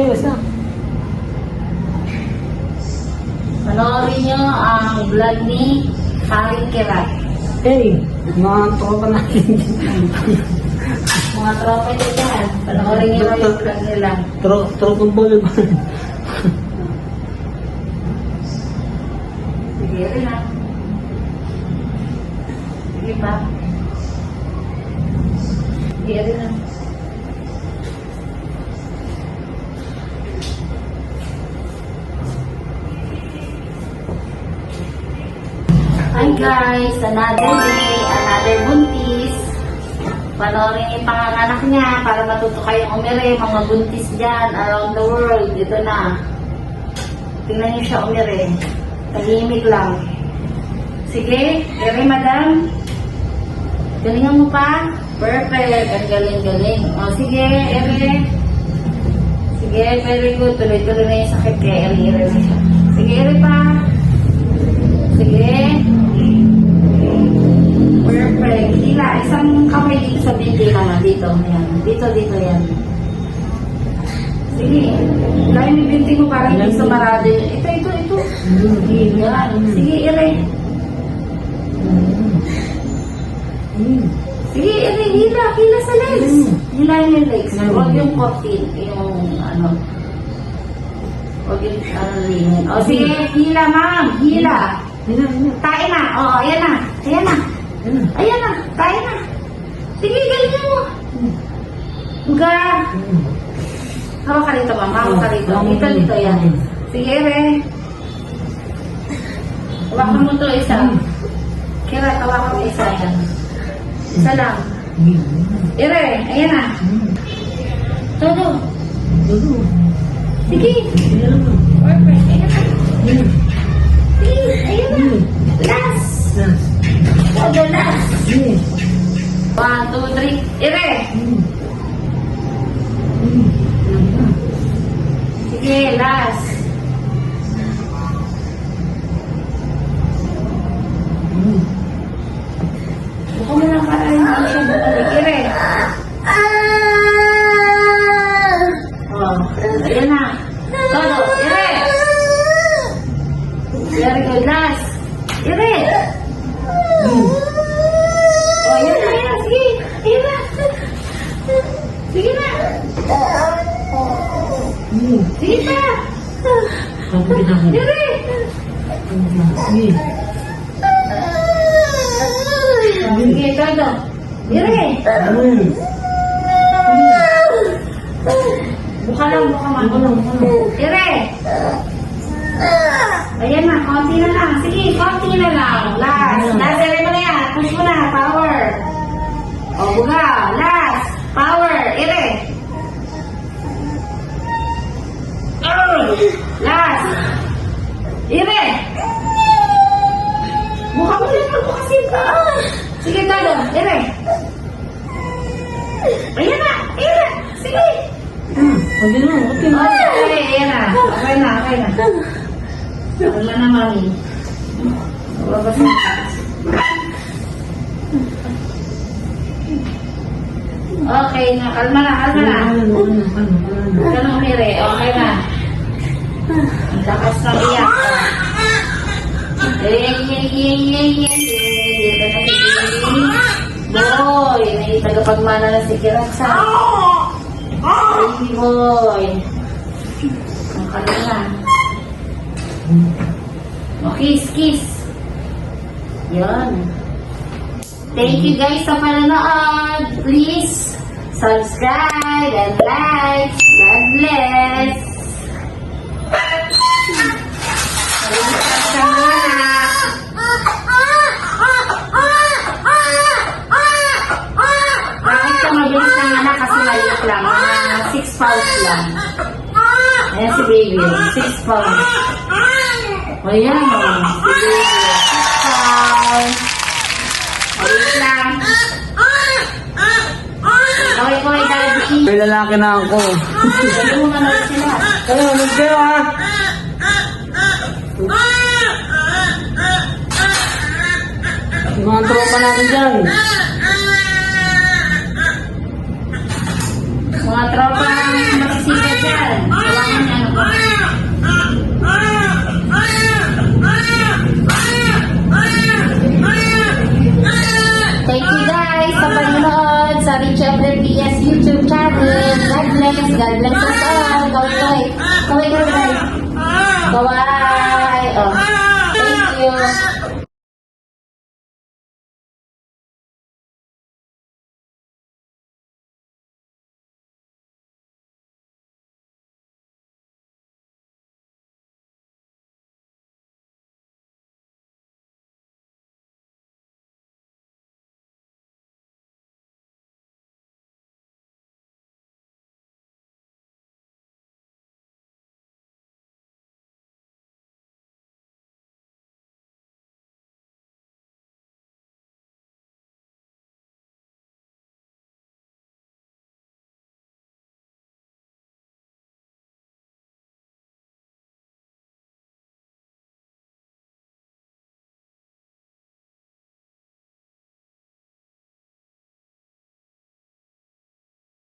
basta. Panoorin nyo ang vlog ni Haring Kirat. Mga tropa natin. Mga tropa nyo dyan. Panoorin nyo yung vlog nila. Tropang volleyball. Sige rin ha. Sige pa. Sige rin ha. Hi guys! Another day, another buntis. Panoorin yung panganganak niya para matuto kayong umire. Mga buntis dyan around the world. Dito na. Tingnan niyo siya umire. Tahimik lang. Sige, ere madam. Galingan mo pa. Perfect. Ang galing-galing. O sige, ere. Sige, very good. Tuloy-tuloy na yung sakit kaya ere na siya. Sige, ere pa. Sige. Perfect. Hila. Isang kamay dito sa binti naman. Dito. Yan. Dito yan. Sige. Lain yung binti mo para hindi sumarado. Ito. Yan. Sige, ere. Sige, ere. Hila sa legs. Hilahin yung legs. Huwag yung kotin. Yung ano. Huwag yung lingin. O sige, hila ma'am. Hila. Tae na. Oo, ayan na. Ayan na. Tae na. Sige, galingan mo. Huga. Hawa ka rito, ma'am. Hawa ka rito. Dito, yan. Sige, ere. Hawakan mo to isa. Kira, hawakan mo isa. Yan. Isa lang. Ere, ayan na. Todo. Sige. Perfect. Ayan na. Sige, ayan na. Last. Todo, last. 1, 2, 3. Ere. Sige, last. Buka mo lang para hindi siya bumalik. Ere. Ayan na. Todo. Ere. Very good. Last. Ere. Ayan na. Sige. Ayan na. Sige na. Sige pa. Ere. Sige, Todo. Ere. Buka lang, Ere. Ayan na, konti na lang. Sige, konti na lang. Last, ere mo na yan. Push mo na, power. O, buka. Last, power. Ere. Last. Ere. Buka mo lang, bukasin ka. Sige, Todo. Ere. Ayan na, Ere. Sige. Okay na. Ayan na. Okay na. Wala na, mami. Labas na. Okay na. Kalma na. Ganun, Mire. Okay na. Ang lakas ng iyak. Dito na si Boy. May tagapagmana na si Kiratsa. Baby boy. Ang kalina. O, kiss. Yan. Thank you guys sa panonood. Please subscribe and like. God bless. Bakit ka mabilis ng anak? Kasi maliit lang. 6 pounds lang. Ayan si baby. 6 pounds. O yan o. Si baby. 6 pounds. Maliit lang. Okay po ay daddy. May lalaki na ako. Sabi mo manood sila. Ano, magkayo ha? Mga tropa natin dyan. Mga tropa magsisikat dyan. God bless us all. Kaway, kaway. Kaway, kaway. Kaway.